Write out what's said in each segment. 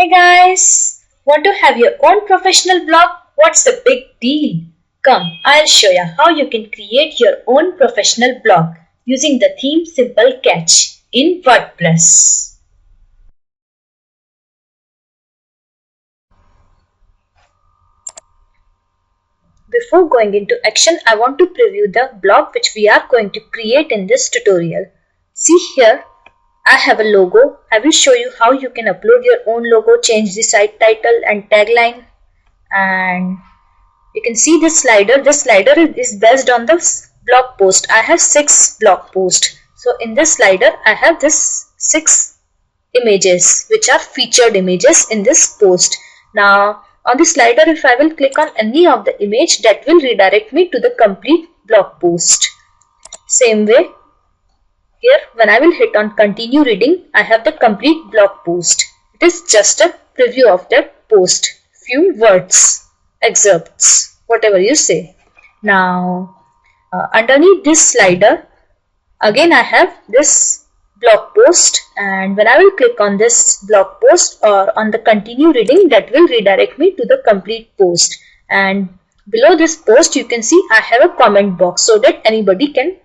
Hey guys, want to have your own professional blog? What's the big deal? Come, I'll show you how you can create your own professional blog using the theme Simple Catch in WordPress. Before going into action, I want to preview the blog which we are going to create in this tutorial. See here, I have a logo. I will show you how you can upload your own logo, change the site title and tagline, and you can see this slider. This slider is based on the blog post. I have 6 blog posts. So in this slider, I have this 6 images which are featured images in this post. Now on the slider, if I will click on any of the image, that will redirect me to the complete blog post. Same way, here when I will hit on continue reading, I have the complete blog post. It is just a preview of that post. Few words, excerpts, whatever you say. Now underneath this slider, again I have this blog post, and when I will click on this blog post or on the continue reading, that will redirect me to the complete post. And below this post you can see I have a comment box so that anybody can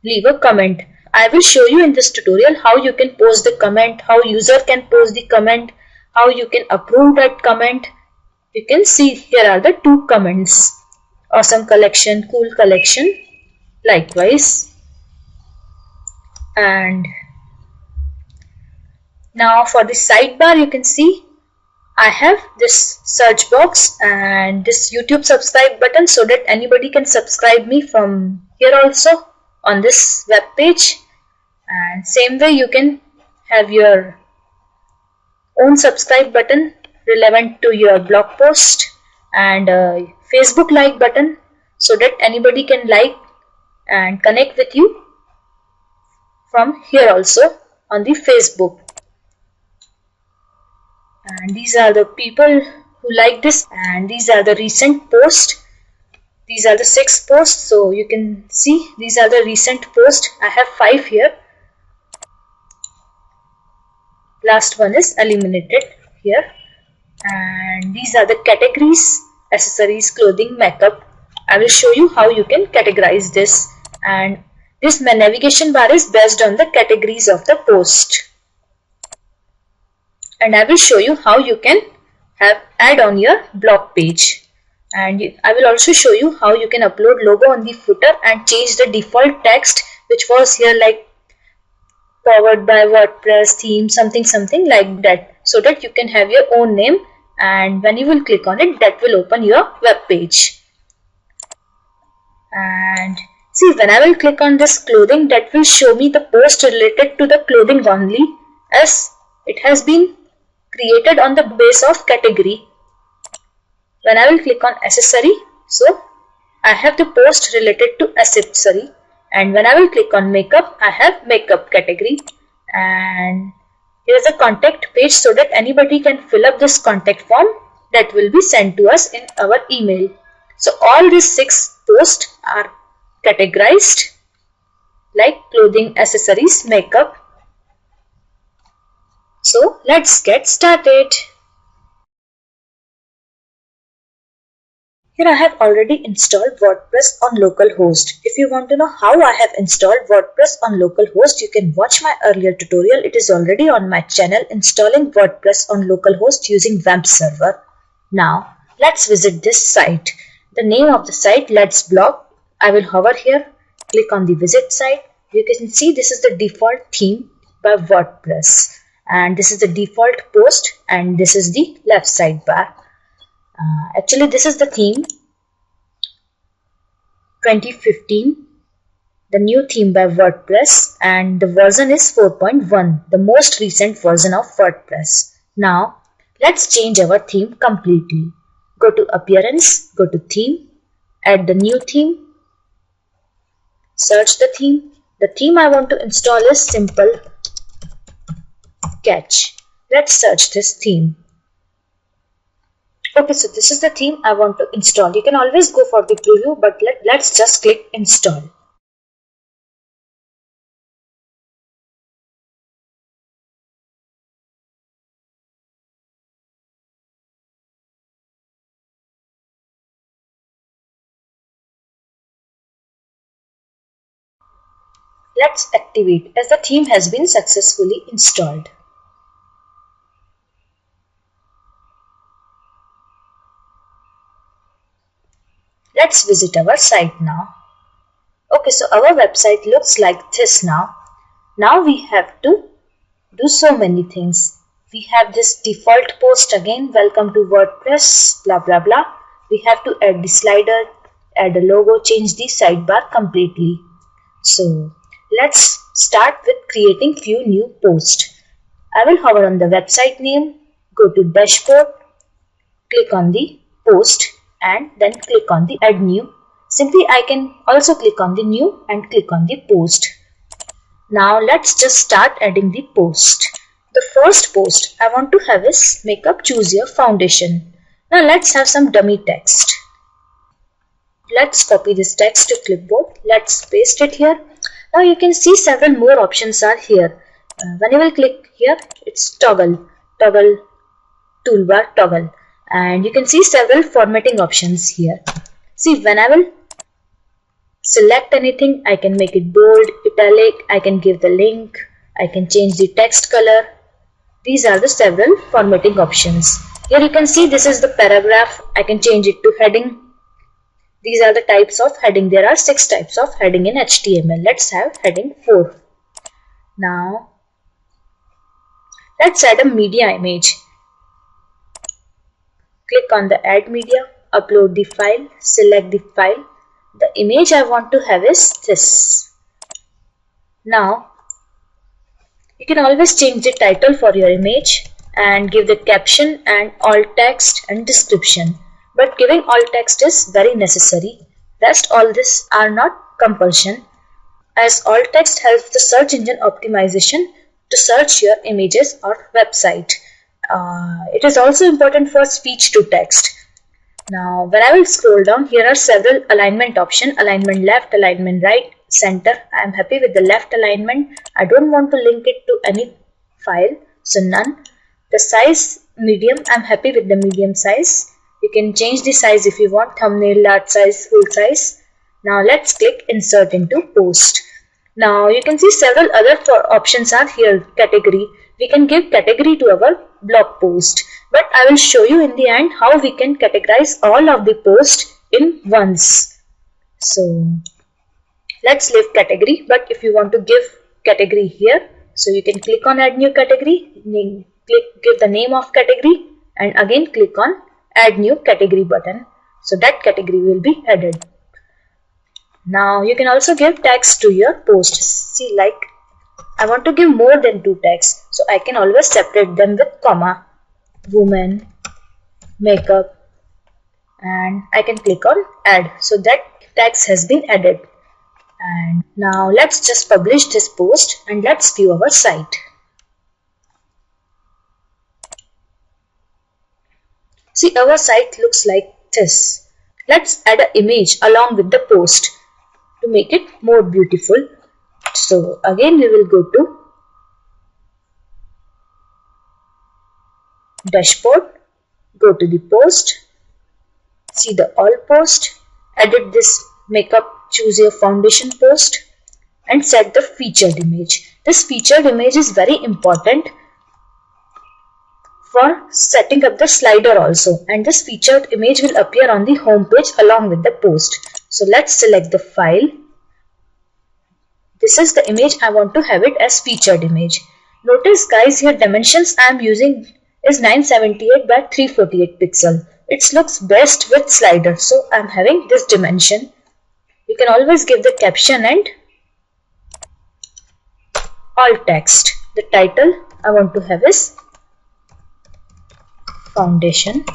leave a comment. I will show you in this tutorial how you can post the comment, how user can post the comment, how you can approve that comment. You can see here are the 2 comments. Awesome collection, cool collection, likewise. And now for the sidebar, you can see I have this search box and this YouTube subscribe button so that anybody can subscribe me from here also on this web page. And same way you can have your own subscribe button relevant to your blog post, and a Facebook like button so that anybody can like and connect with you from here also on the Facebook. And these are the people who like this, and these are the recent posts. These are the 6 posts, so you can see these are the recent posts. I have 5 here. Last one is eliminated here. And these are the categories: accessories, clothing, makeup. I will show you how you can categorize this, and this navigation bar is based on the categories of the post. And I will show you how you can add on your blog page. And I will also show you how you can upload logo on the footer and change the default text which was here, like powered by WordPress theme, something like that, so that you can have your own name, and when you will click on it, that will open your web page. And see, when I will click on this clothing, that will show me the post related to the clothing only, as it has been created on the base of category. When I will click on accessory, so I have the post related to accessory. And when I will click on makeup, I have makeup category. And here is a contact page so that anybody can fill up this contact form that will be sent to us in our email. So all these 6 posts are categorized like clothing, accessories, makeup. So let's get started. Here I have already installed WordPress on localhost. If you want to know how I have installed WordPress on localhost, you can watch my earlier tutorial. It is already on my channel, installing WordPress on localhost using web server. Now let's visit this site. The name of the site, Let's Blog. I will hover here, click on the visit site. You can see this is the default theme by WordPress, and this is the default post, and this is the left sidebar. Actually, this is the theme 2015, the new theme by WordPress, and the version is 4.1, the most recent version of WordPress. Now let's change our theme completely. Go to appearance, go to theme, add the new theme, search the theme. The theme I want to install is Simple Catch. Let's search this theme. Okay, so this is the theme I want to install. You can always go for the preview, but let's just click install. Let's activate as the theme has been successfully installed. Let's visit our site now. Okay, so our website looks like this now. Now we have to do so many things. We have this default post again, welcome to WordPress, blah blah blah. We have to add the slider, add a logo, change the sidebar completely. So let's start with creating few new posts. I will hover on the website name, go to dashboard, click on the post and then click on the add new. Simply I can also click on the new and click on the post. Now let's just start adding the post. The first post I want to have is makeup choose your foundation. Now let's have some dummy text. Let's copy this text to clipboard. Let's paste it here. Now you can see several more options are here. When you will click here, it's toggle, toolbar, toggle. And you can see several formatting options here. See, when I will select anything, I can make it bold, italic, I can give the link, I can change the text color. These are the several formatting options. Here you can see this is the paragraph. I can change it to heading. These are the types of heading. There are 6 types of heading in HTML. Let's have heading 4. Now, let's add a media image. Click on the add media, upload the file, select the file. The image I want to have is this. Now, you can always change the title for your image and give the caption and alt text and description. But giving alt text is very necessary. Rest all this are not compulsion, as alt text helps the search engine optimization to search your images or website. It is also important for speech to text. Now when I will scroll down, here are several alignment options: alignment left, alignment right, center. I am happy with the left alignment. I don't want to link it to any file, so none. The size medium, I am happy with the medium size. You can change the size if you want, thumbnail, large size, full size. Now let's click insert into post. Now you can see several other options are here. Category, we can give category to our blog post, but I will show you in the end how we can categorize all of the post in once. So let's leave category, but if you want to give category here, so you can click on add new category, give the name of category and again click on add new category button, so that category will be added. Now you can also give tags to your post. See, like I want to give more than 2 tags, so I can always separate them with comma, woman, makeup, and I can click on add, so that tags has been added. And now let's just publish this post and let's view our site. See, our site looks like this. Let's add an image along with the post to make it more beautiful. So again we will go to dashboard, go to the post, see the all post, edit this makeup choose your foundation post and set the featured image. This featured image is very important for setting up the slider also, and this featured image will appear on the home page along with the post. So let's select the file. This is the image I want to have it as featured image. Notice guys, here dimensions I am using is 978 by 348 pixel. It looks best with slider, so I am having this dimension. You can always give the caption and alt text. The title I want to have is foundation,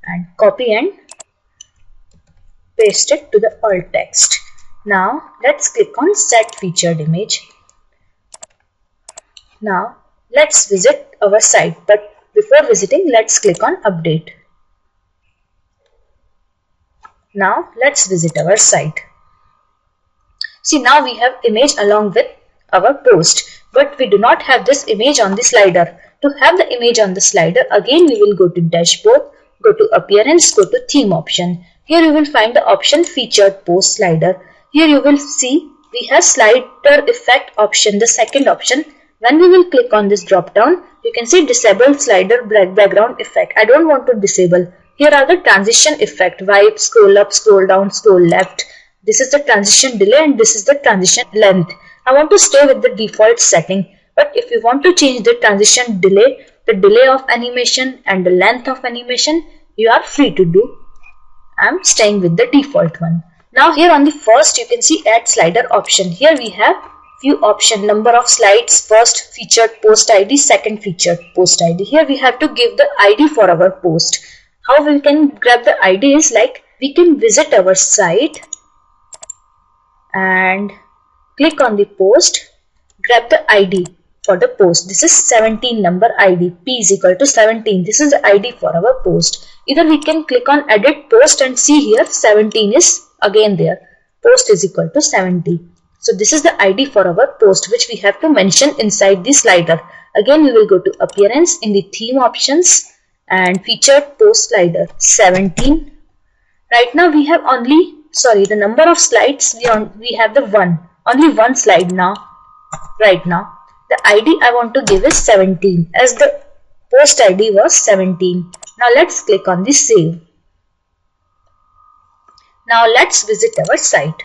and copy and paste it to the alt text. Now let's click on set featured image. Now let's visit our site, but before visiting let's click on update. Now let's visit our site. See, now we have image along with our post, but we do not have this image on the slider. To have the image on the slider, again we will go to dashboard, go to appearance, go to theme option. Here you will find the option featured post slider. Here you will see we have slider effect option, the second option. When we will click on this drop down, you can see disable slider background effect. I don't want to disable. Here are the transition effect, wipe, scroll up, scroll down, scroll left. This is the transition delay and this is the transition length. I want to stay with the default setting, but if you want to change the transition delay, the delay of animation and the length of animation, you are free to do. I am staying with the default one. Now here on the first you can see add slider option. Here we have few option, number of slides, first featured post ID, second featured post ID. Here we have to give the ID for our post. How we can grab the ID is like we can visit our site and click on the post, grab the ID for the post. This is 17 number ID, P is equal to 17. This is the ID for our post. Either we can click on edit post and see here 17 is again there. Post is equal to 70. So this is the ID for our post which we have to mention inside the slider. Again we will go to appearance in the theme options and featured post slider 17. Right now we have only, the number of slides we have only one slide now. Right now the ID I want to give is 17 as the post ID was 17. Now let's click on the save. Now let's visit our site.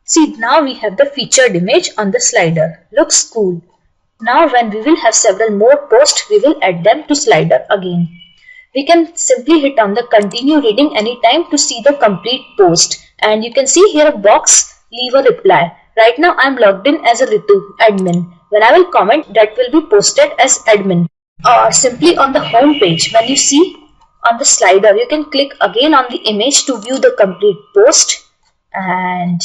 See, now we have the featured image on the slider. Looks cool. Now when we will have several more posts, we will add them to slider again. We can simply hit on the continue reading anytime to see the complete post. And you can see here a box, leave a reply. Right now I am logged in as a Ritu, admin. When I will comment, that will be posted as admin. Or simply on the home page, when you see on the slider, you can click again on the image to view the complete post. And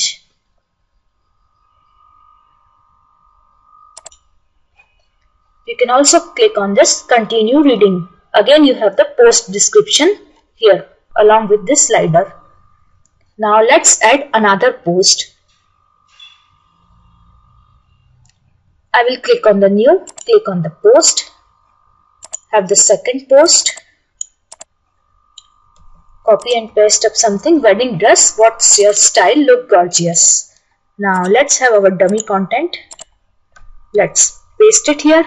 you can also click on this continue reading. Again you have the post description here along with this slider. Now let's add another post. I will click on the new, click on the post, have the second post, copy and paste up something, wedding dress, what's your style, look gorgeous. Now let's have our dummy content. Let's paste it here.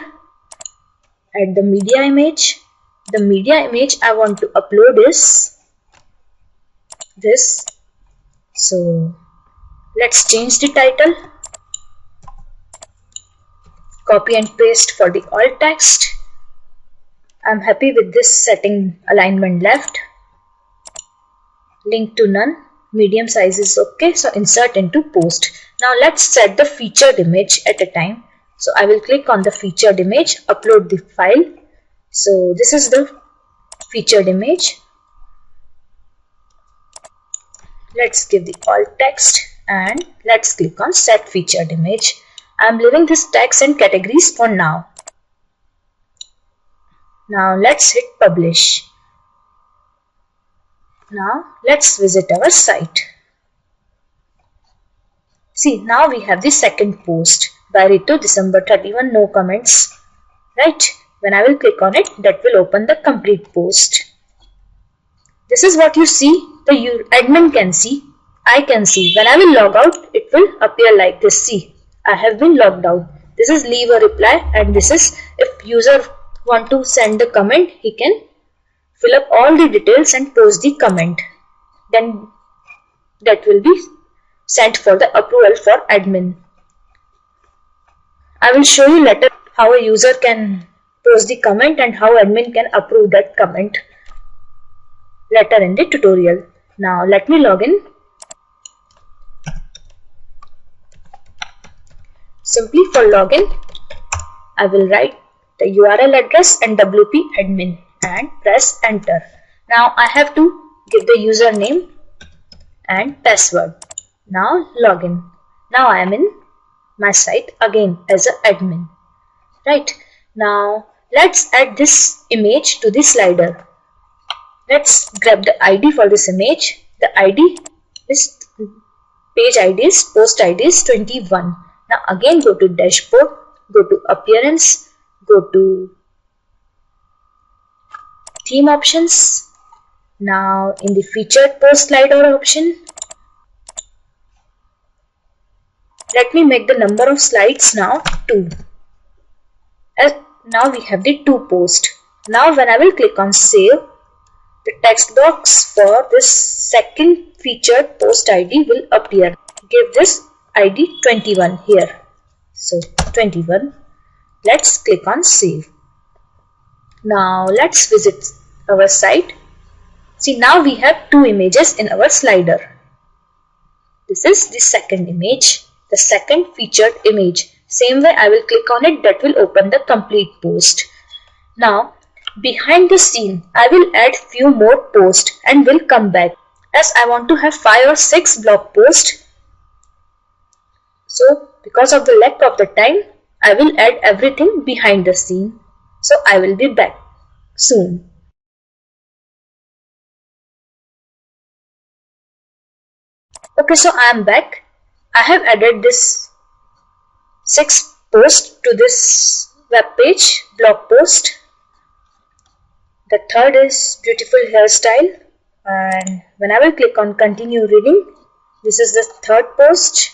Add the media image. The media image I want to upload is this. So let's change the title. Copy and paste for the alt text. I'm happy with this setting, alignment left. Link to none. Medium size is okay. So insert into post. Now let's set the featured image at a time. So I will click on the featured image, upload the file. So this is the featured image. Let's give the alt text and let's click on set featured image. I am leaving this text and categories for now. Now let's hit publish. Now let's visit our site. See, now we have the second post by Ritu, December 31, no comments. Right? When I will click on it, that will open the complete post. This is what you see, the admin can see, I can see. When I will log out, it will appear like this. See, I have been logged out. This is leave a reply and this is if user want to send the comment, he can fill up all the details and post the comment. Then that will be sent for the approval for admin. I will show you later how a user can post the comment and how admin can approve that comment later in the tutorial. Now let me log in. Simply for login, I will write the URL address and WP admin and press enter. Now I have to give the username and password. Now login. Now I am in my site again as an admin. Right. Now let's add this image to the slider. Let's grab the ID for this image. The ID is page ID is post ID is 21. Now again go to dashboard, go to appearance, go to theme options. Now in the featured post slider option, Let me make the number of slides now 2. Now we have the 2 posts. Now when I will click on save, the text box for this second featured post ID will appear. Give this ID 21 here. So 21. Let's click on save. Now let's visit our site. See, now we have 2 images in our slider. This is the second image, the second featured image. Same way I will click on it, that will open the complete post. Now behind the scene I will add few more posts and will come back, as I want to have 5 or 6 blog posts. So because of the lack of the time, I will add everything behind the scene. So I will be back soon. Okay, so I am back. I have added this 6 posts to this web page, blog post. The third is beautiful hairstyle, and when I will click on continue reading, this is the third post.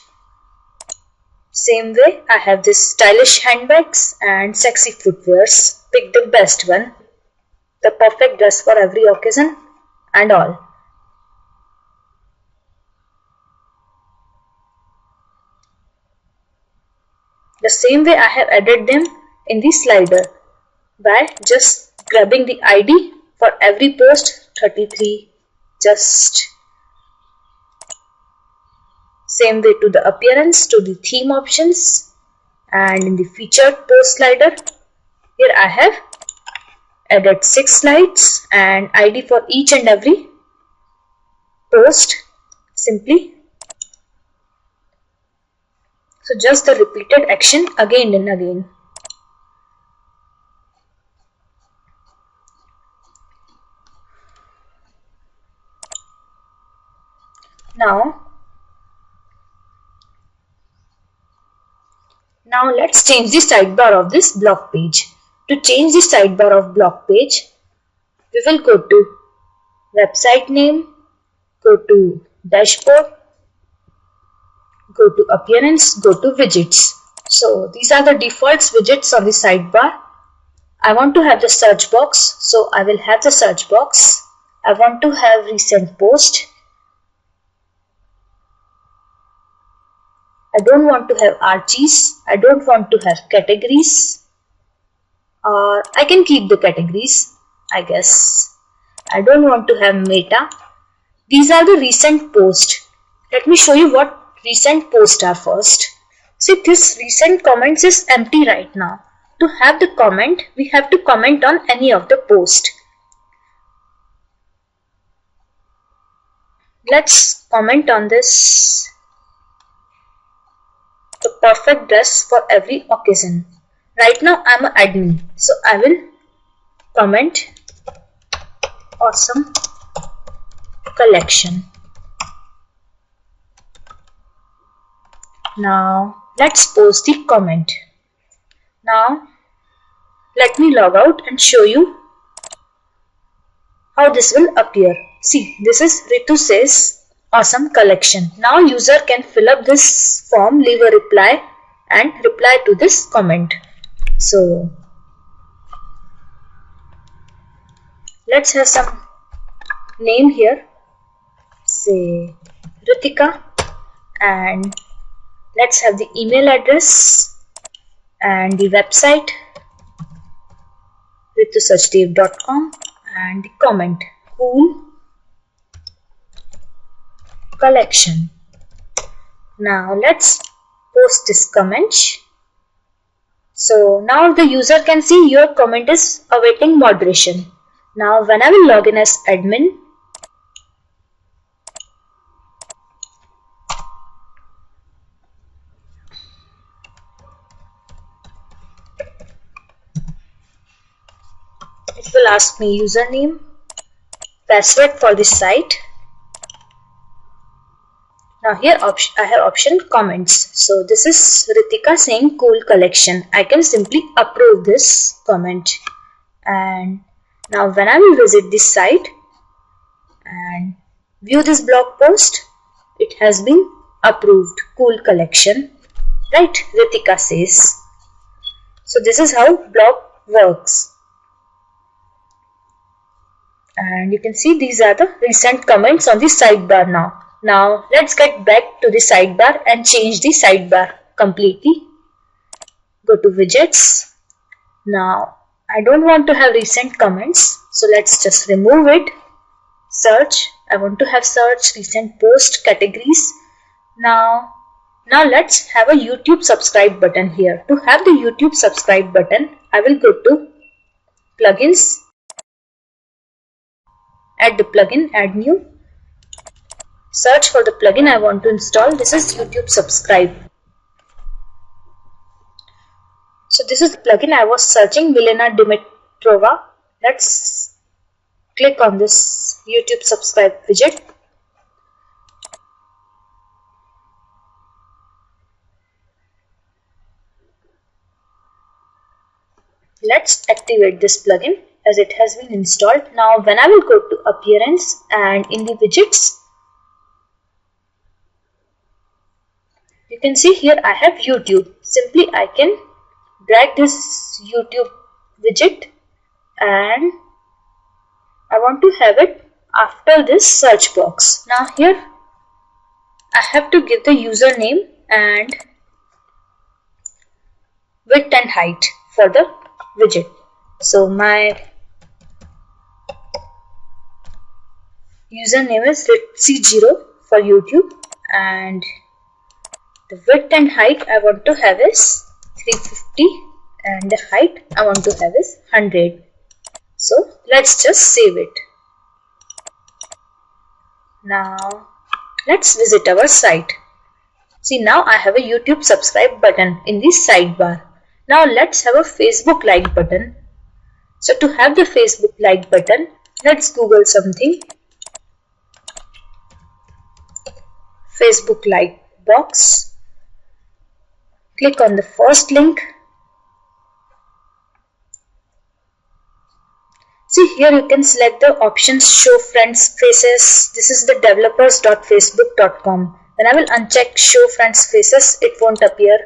Same way I have this stylish handbags and sexy footwears. Pick the best one, the perfect dress for every occasion and all. The same way I have added them in the slider by just grabbing the ID for every post 33. Just same way to the appearance, to the theme options, and in the featured post slider, here I have added 6 slides and ID for each and every post simply. So just the repeated action again and again. Now let's change the sidebar of this blog page. To change the sidebar of blog page, we will go to website name, go to dashboard, go to appearance, go to widgets. So these are the default widgets on the sidebar. I want to have the search box, so I will have the search box. I want to have recent post. I don't want to have archives. I don't want to have categories. Or I can keep the categories, I guess. I don't want to have meta. These are the recent posts. Let me show you what recent posts are first. See, this recent comments is empty right now. To have the comment, we have to comment on any of the post. Let's comment on this. The perfect dress for every occasion. Right now I am an admin, so I will comment awesome collection. Now let's post the comment. Now let me log out and show you how this will appear. See, this is Ritu says awesome collection. Now user can fill up this form, leave a reply and reply to this comment. So let's have some name here, say Ritika, and let's have the email address and the website ritusachdev.com and the comment cool collection. Now let's post this comment. So now the user can see your comment is awaiting moderation. Now when I will log in as admin, it will ask me username, password for this site. Now here I have option comments. So this is Ritika saying cool collection. I can simply approve this comment. And now when I will visit this site and view this blog post, it has been approved, cool collection. right? Ritika says. So this is how blog works. And you can see these are the recent comments on the sidebar now. Now let's get back to the sidebar and change the sidebar completely. Go to widgets. Now I don't want to have recent comments, so let's just remove it. Search. I want to have search, recent post, categories. Now let's have a YouTube subscribe button here. To have the YouTube subscribe button, I will go to plugins, add the plugin, add new. Search for the plugin I want to install. This is YouTube subscribe. So this is the plugin I was searching, Milena Dimitrova. Let's click on this YouTube subscribe widget. Let's activate this plugin as it has been installed. Now when I will go to appearance and in the widgets, you can see here I have YouTube. Simply I can drag this YouTube widget and I want to have it after this search box. Now here I have to give the username and width and height for the widget. So my username is Ritzy0 for YouTube and the width and height I want to have is 350 and the height I want to have is 100. So let's just save it. Now let's visit our site. See, now I have a YouTube subscribe button in the sidebar. Now let's have a Facebook like button. So to have the Facebook like button, let's Google something. Facebook like box. Click on the first link. See, here you can select the options show friends faces. This is the developers.facebook.com. When I will uncheck show friends faces, it won't appear.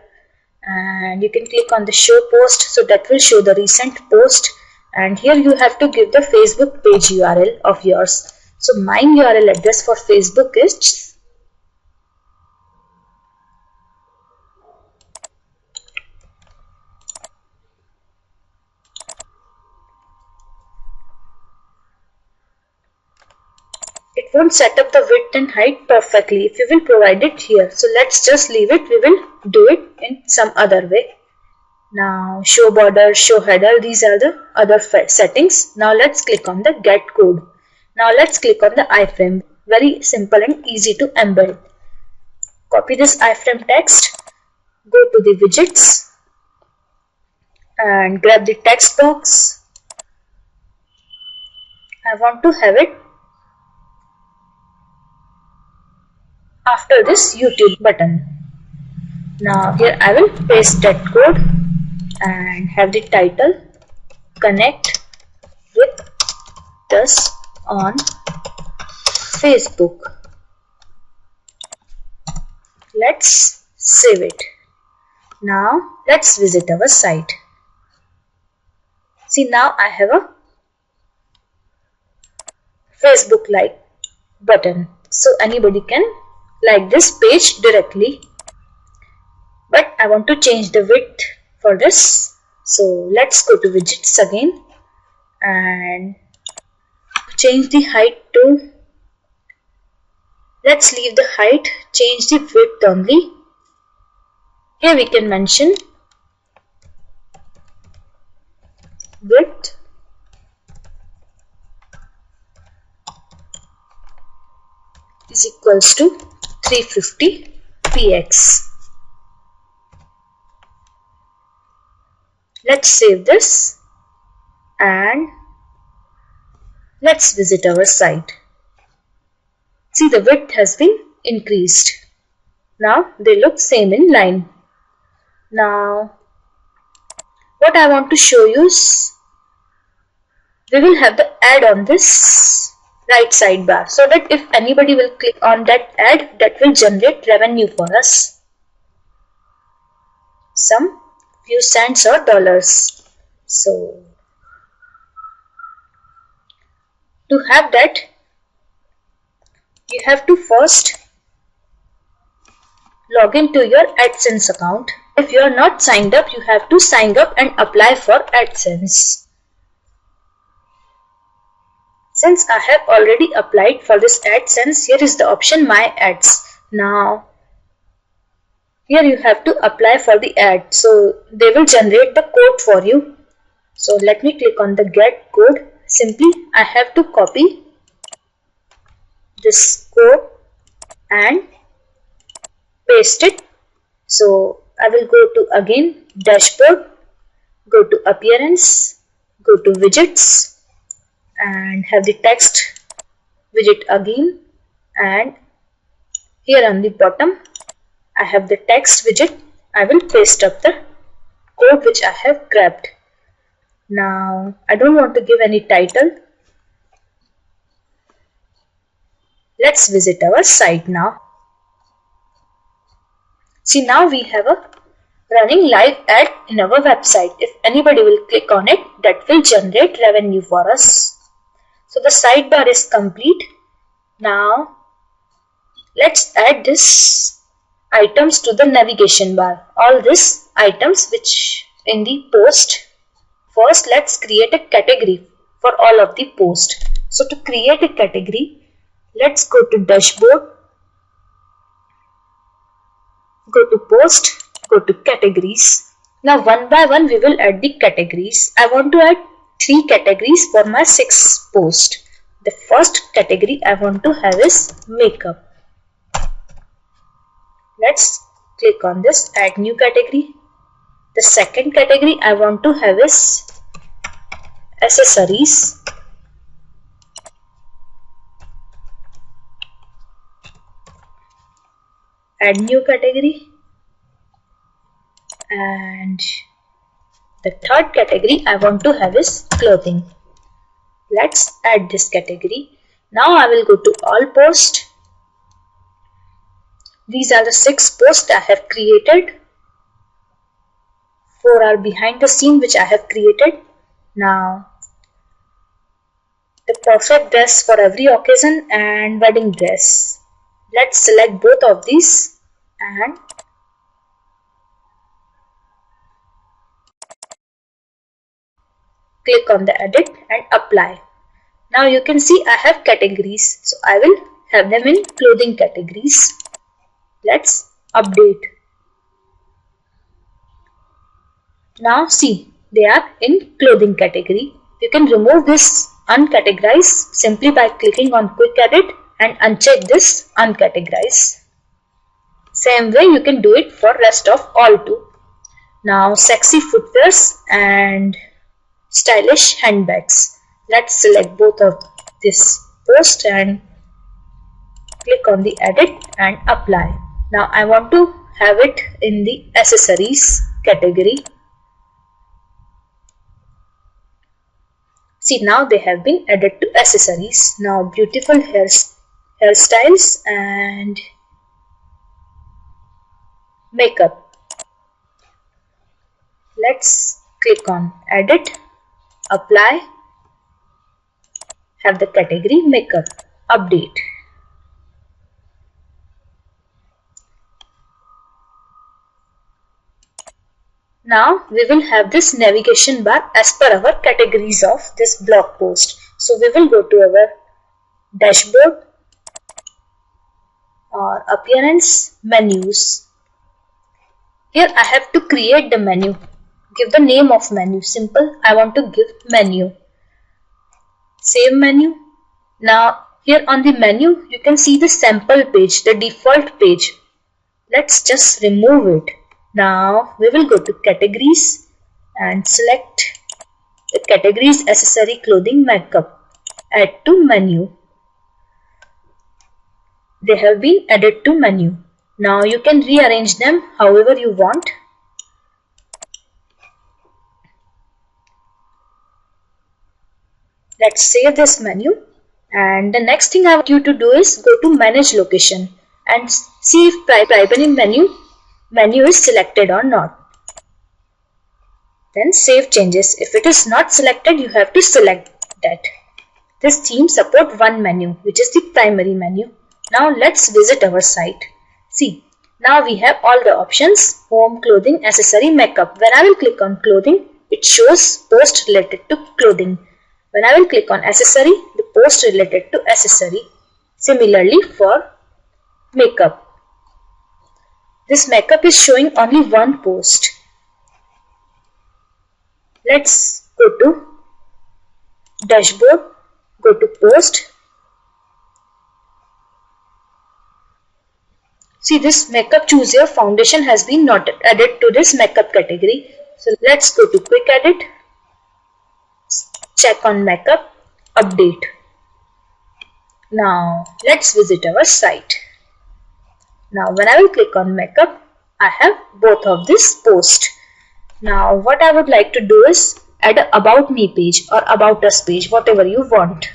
And you can click on the show post, so that will show the recent post. And here you have to give the Facebook page URL of yours. So my URL address for Facebook is it won't set up the width and height perfectly if you will provide it here. So let's just leave it. We will do it in some other way. Now show border, show header, these are the other settings. Now let's click on the get code. Now let's click on the iframe. Very simple and easy to embed. Copy this iframe text, go to the widgets and grab the text box. I want to have it after this YouTube button. Now here I will paste that code and have the title connect with us on Facebook. Let's save it. Now let's visit our site. See, now I have a Facebook like button, so anybody can like this page directly. But I want to change the width for this, so let's go to widgets again and change the height to, let's leave the height, change the width only. Here we can mention width is equals to 350 px. Let's save this and let's visit our site. See, the width has been increased. Now they look same in line. Now what I want to show you is we will have the ad on this right sidebar, so that if anybody will click on that ad, that will generate revenue for us. some few cents or dollars. So to have that, you have to first log into your AdSense account. If you are not signed up, you have to sign up and apply for AdSense. Since I have already applied for this AdSense, here is the option My Ads. Now, here you have to apply for the ad. So they will generate the code for you. So let me click on the Get Code. Simply I have to copy this code and paste it. So I will go to again Dashboard, go to Appearance, go to Widgets and have the text widget again, and here on the bottom I have the text widget. I will paste up the code which I have grabbed. Now I don't want to give any title. Let's visit our site now. See, now we have a running live ad in our website. If anybody will click on it, that will generate revenue for us. So the sidebar is complete. Now let's add this items to the navigation bar. All these items which in the post. First, let's create a category for all of the post. So to create a category, let's go to Dashboard, go to Post, go to Categories. Now one by one we will add the categories. I want to add 3 categories for my 6 posts. The first category I want to have is Makeup. Let's click on this Add New Category. The second category I want to have is Accessories. Add new category. And the third category I want to have is Clothing. Let's add this category. Now I will go to All Post. These are the 6 posts I have created. 4 are behind the scene which I have created. Now the perfect dress for every occasion and wedding dress. Let's select both of these and click on the edit and apply. Now you can see I have categories. So I will have them in clothing categories. Let's update. Now see, they are in clothing category. You can remove this uncategorize simply by clicking on quick edit and uncheck this uncategorize. Same way you can do it for rest of all too. Now sexy footwears and stylish handbags. Let's select both of this post and click on the edit and apply. Now I want to have it in the accessories category. See, now they have been added to accessories. Now beautiful hairstyles and makeup. Let's click on edit, apply, have the category makeup, update. Now we will have this navigation bar as per our categories of this blog post. So we will go to our dashboard or appearance, menus. Here I have to create the menu. Give the name of menu. Simple. I want to give menu. Save menu. Now here on the menu you can see the sample page, the default page. Let's just remove it. Now we will go to categories and select the categories accessory, clothing, makeup. Add to menu. They have been added to menu. Now you can rearrange them however you want. Let's save this menu. And the next thing I want you to do is go to manage location and see if primary menu is selected or not. Then save changes. If it is not selected, you have to select that. This theme supports one menu, which is the primary menu. Now let's visit our site. See, now we have all the options: home, clothing, accessory, makeup. When I will click on clothing, it shows post related to clothing. When I will click on accessory, the post related to accessory. Similarly for makeup. This makeup is showing only one post. Let's go to dashboard, go to post. See, this makeup choose your foundation has been not added to this makeup category. So let's go to quick edit, check on makeup, update. Now let's visit our site. Now when I will click on makeup, I have both of this post. Now what I would like to do is add a about me page or about us page, whatever you want.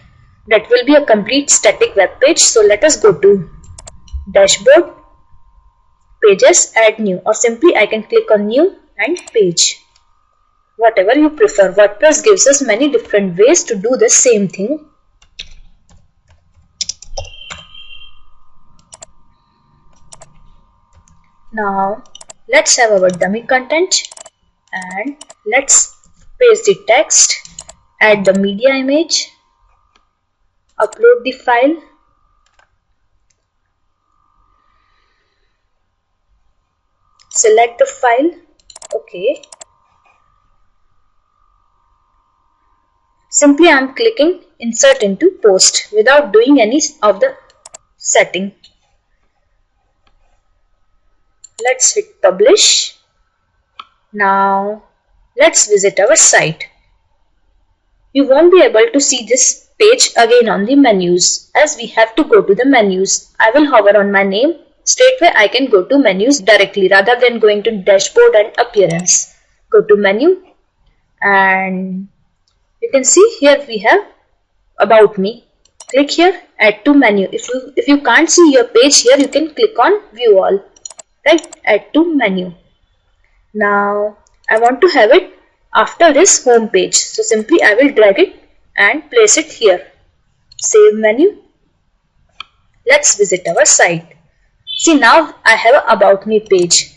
That will be a complete static web page. So let us go to dashboard, pages, add new, or simply I can click on new and page. Whatever you prefer. WordPress gives us many different ways to do the same thing. Now let's have our dummy content and let's paste the text, add the media image, upload the file, select the file, okay. Simply I am clicking insert into post without doing any of the setting. Let's hit publish. Now let's visit our site. You won't be able to see this page again on the menus as we have to go to the menus. I will hover on my name. Straightway I can go to menus directly rather than going to dashboard and appearance. Go to menu and you can see here we have about me. Click here, add to menu. If you can't see your page here, you can click on view all. Right, add to menu. Now I want to have it after this home page. So simply I will drag it and place it here. Save menu. Let's visit our site. See, now I have an about me page.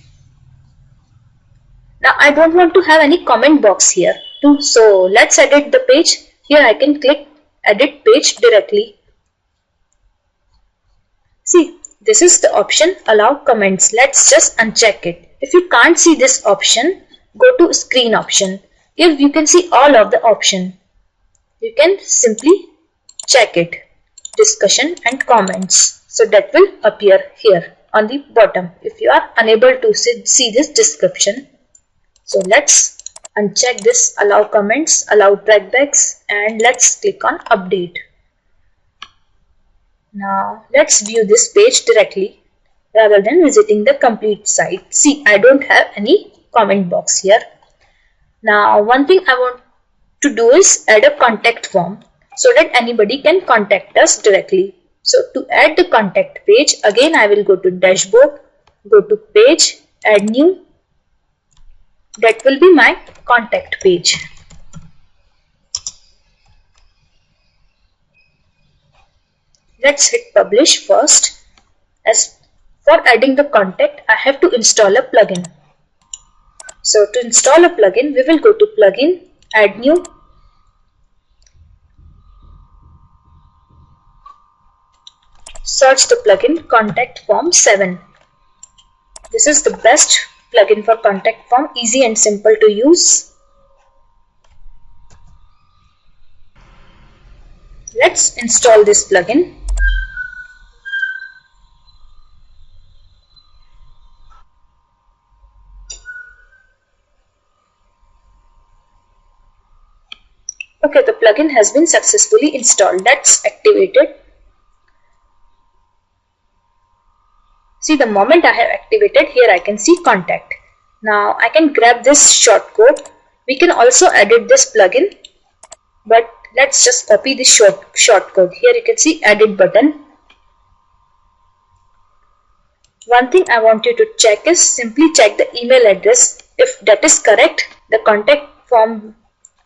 Now I don't want to have any comment box here too. So let's edit the page. Here I can click edit page directly. See, this is the option allow comments. Let's just uncheck it. If you can't see this option, go to screen option. Here you can see all of the option. You can simply check it. Discussion and comments. So that will appear here on the bottom if you are unable to see this description. So let's uncheck this allow comments, allow trackbacks, and let's click on update. Now let's view this page directly rather than visiting the complete site. See, I don't have any comment box here. Now one thing I want to do is add a contact form so that anybody can contact us directly. So to add the contact page, again I will go to dashboard, go to page, add new. That will be my contact page. Let's hit publish first. As for adding the contact, I have to install a plugin. So to install a plugin, we will go to plugin, add new. Search the plugin contact form 7. This is the best plugin for contact form, easy and simple to use. Let's install this plugin. Okay, the plugin has been successfully installed. That's activated. See, the moment I have activated, here I can see contact. Now I can grab this shortcode. We can also edit this plugin, but let's just copy this shortcode. Here you can see edit button. One thing I want you to check is simply check the email address. If that is correct, the contact form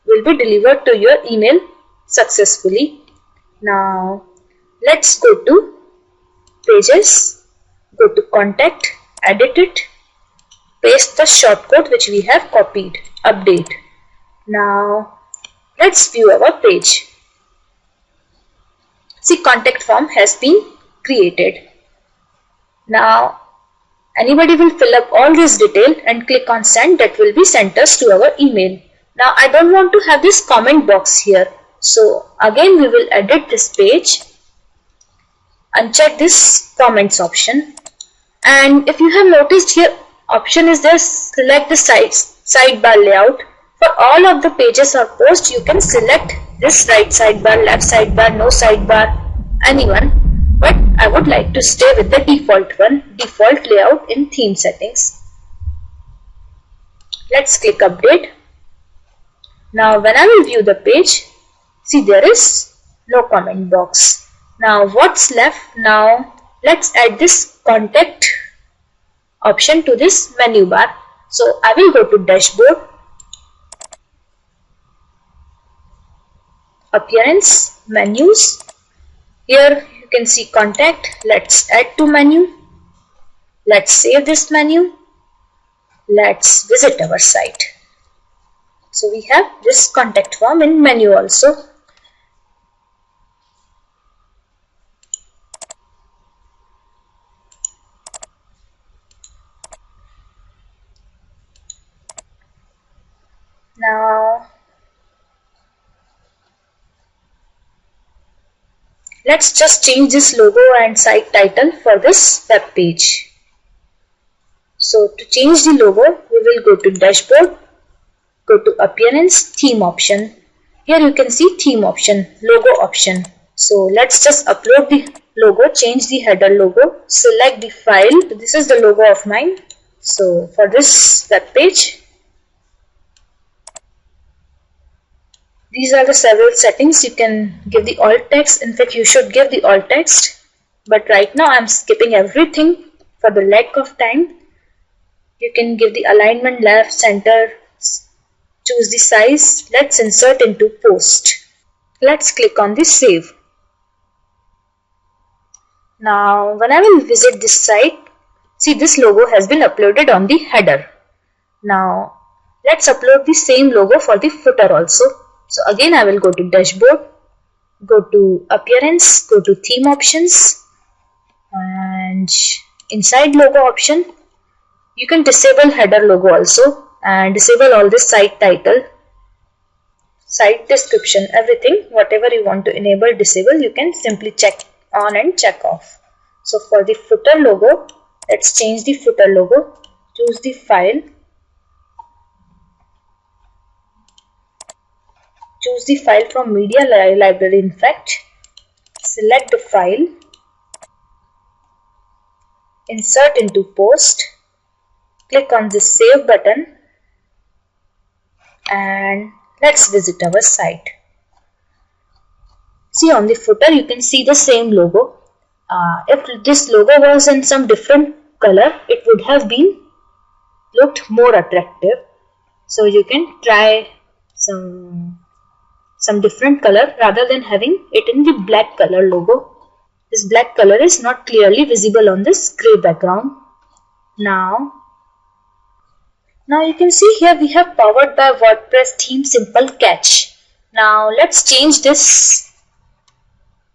will be delivered to your email successfully. Now let's go to pages, go to contact, edit it, paste the shortcode which we have copied, update. Now let's view our page. See, contact form has been created. Now anybody will fill up all this detail and click on send. That will be sent us to our email. Now I don't want to have this comment box here. So again we will edit this page, uncheck this comments option, and if you have noticed here option is there, select the sidebar layout. For all of the pages or posts you can select this right sidebar, left sidebar, no sidebar, anyone, but I would like to stay with the default one, default layout in theme settings. Let's click update. Now when I will view the page, see there is no comment box. Now what's left? Now let's add this contact option to this menu bar. So I will go to dashboard, appearance, menus. Here you can see contact. Let's add to menu. Let's save this menu. Let's visit our site. So we have this contact form in menu also. Now let's just change this logo and site title for this web page. So to change the logo, we will go to dashboard, go to appearance, theme option. Here you can see theme option, logo option. So let's just upload the logo, change the header logo, select the file. This is the logo of mine. So for this web page, these are the several settings. You can give the alt text. In fact, you should give the alt text. But right now I'm skipping everything for the lack of time. You can give the alignment left, center, choose the size. Let's insert into post. Let's click on the save. Now when I will visit this site, see this logo has been uploaded on the header. Now let's upload the same logo for the footer also. So again I will go to dashboard, go to appearance, go to theme options, and inside logo option you can disable header logo also and disable all this site title, site description, everything. Whatever you want to enable, disable, you can simply check on and check off. So for the footer logo, let's change the footer logo, choose the file, choose the file from media library. In fact, select the file, insert into post, click on the save button, and let's visit our site. See, on the footer you can see the same logo. If this logo was in some different color, it would have been looked more attractive. So you can try some different color rather than having it in the black color logo. This black color is not clearly visible on this gray background. Now you can see here we have powered by WordPress theme simple catch. Now let's change this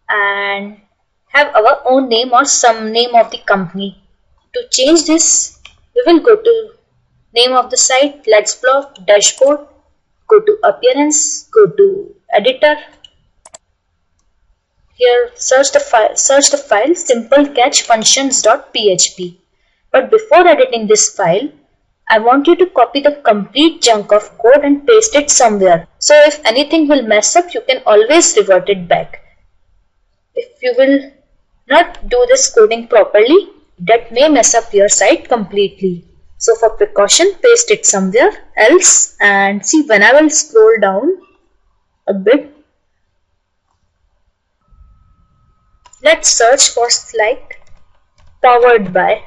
and have our own name or some name of the company. To change this, we will go to name of the site, let's blog, dashboard, go to appearance, go to editor. Here search the file simplecatchfunctions.php. But before editing this file, I want you to copy the complete chunk of code and paste it somewhere. So if anything will mess up, you can always revert it back. If you will not do this coding properly, that may mess up your site completely. So for precaution, paste it somewhere else, and see, when I will scroll down a bit, let's search for like powered by.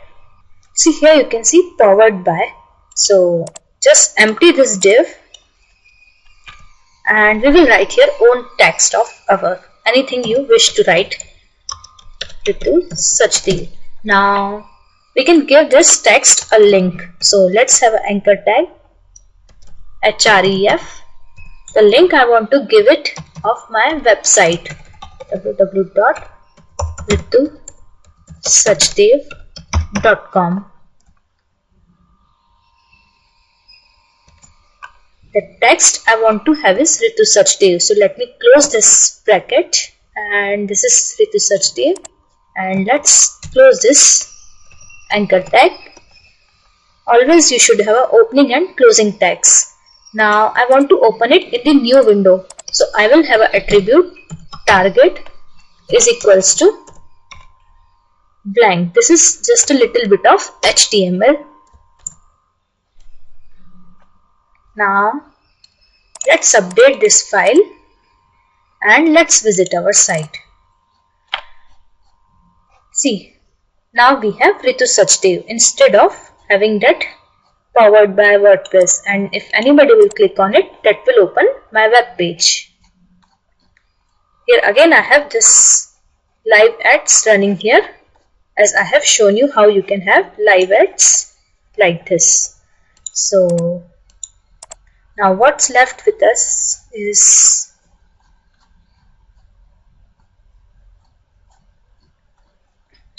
See, here you can see powered by. So just empty this div and we will write here own text of our anything you wish to write Ritu Sachdev. Now we can give this text a link. So let's have an anchor tag href. The link I want to give it of my website www.ritusachdev.com. The text I want to have is Ritu Sachdev. So let me close this bracket, and this is Ritu Sachdev, and let's close this anchor tag. Always you should have an opening and closing tags. Now I want to open it in the new window. So I will have an attribute target is equals to blank. This is just a little bit of HTML. Now let's update this file and let's visit our site. See, now we have Ritu Sachdev instead of having that powered by WordPress, and if anybody will click on it, that will open my web page. Here again I have this live ads running here, as I have shown you how you can have live ads like this. So now what's left with us is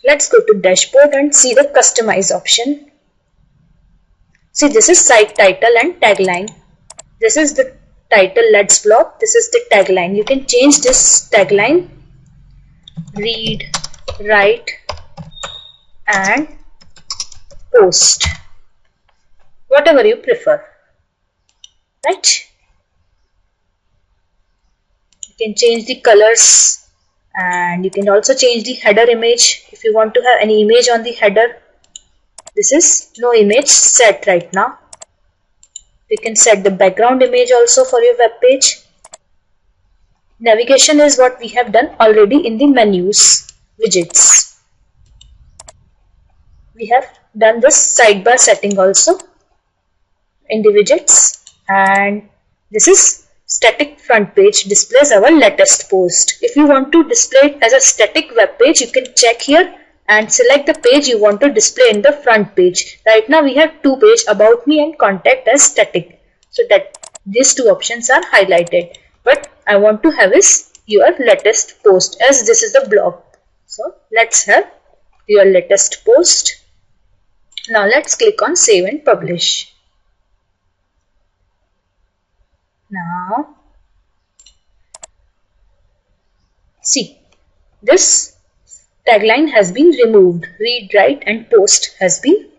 let's go to dashboard and see the customize option. See, this is site title and tagline. This is the title, let's block. This is the tagline. You can change this tagline, read, write and post, whatever you prefer, right? You can change the colors, and you can also change the header image if you want to have any image on the header. This is no image set right now. You can set the background image also for your web page. Navigation is what we have done already in the menus, widgets. We have done this sidebar setting also in the widgets, and this is static front page displays our latest post. If you want to display it as a static web page, you can check here and select the page you want to display in the front page. Right now we have two pages, about me and contact as static, so that these two options are highlighted, but I want to have is your latest post, as this is the blog. So let's have your latest post. Now let's click on save and publish. Now see, this tagline has been removed. Read, write and post has been,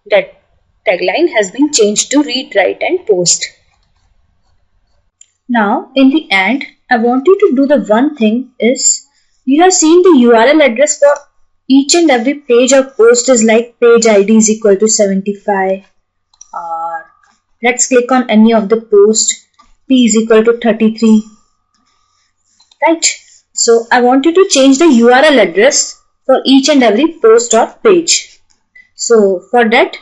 that tagline has been changed to read, write and post. Now in the end, I want you to do the one thing is, you have seen the URL address for each and every page or post is like page ID is equal to 75, or let's click on any of the post, P is equal to 33, right? So I want you to change the URL address for each and every post or page. So for that,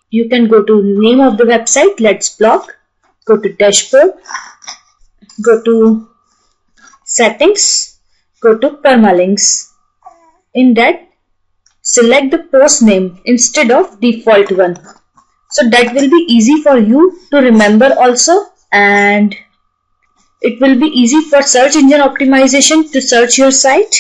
you can go to name of the website, let's block, go to dashboard, go to settings, go to permalinks. In that, select the post name instead of default one. So that will be easy for you to remember also, and it will be easy for search engine optimization to search your site.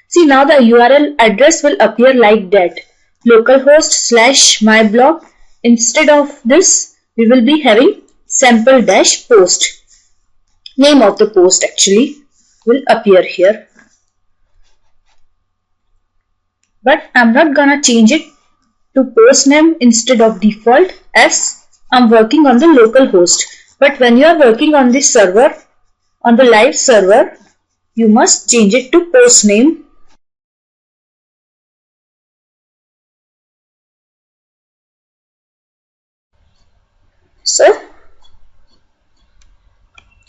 See, now the URL address will appear like that, localhost/myblog. Instead of this, we will be having sample-post. Name of the post actually will appear here. But I'm not gonna change it to post name instead of default, as I'm working on the local host. But when you are working on the server, on the live server, you must change it to post name. So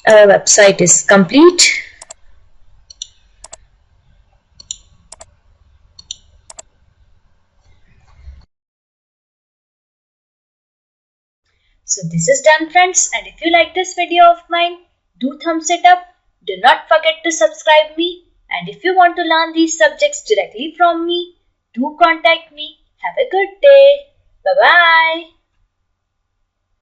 our website is complete. So this is done, friends, and if you like this video of mine, do thumbs it up. Do not forget to subscribe me, and if you want to learn these subjects directly from me, do contact me. Have a good day. Bye-bye.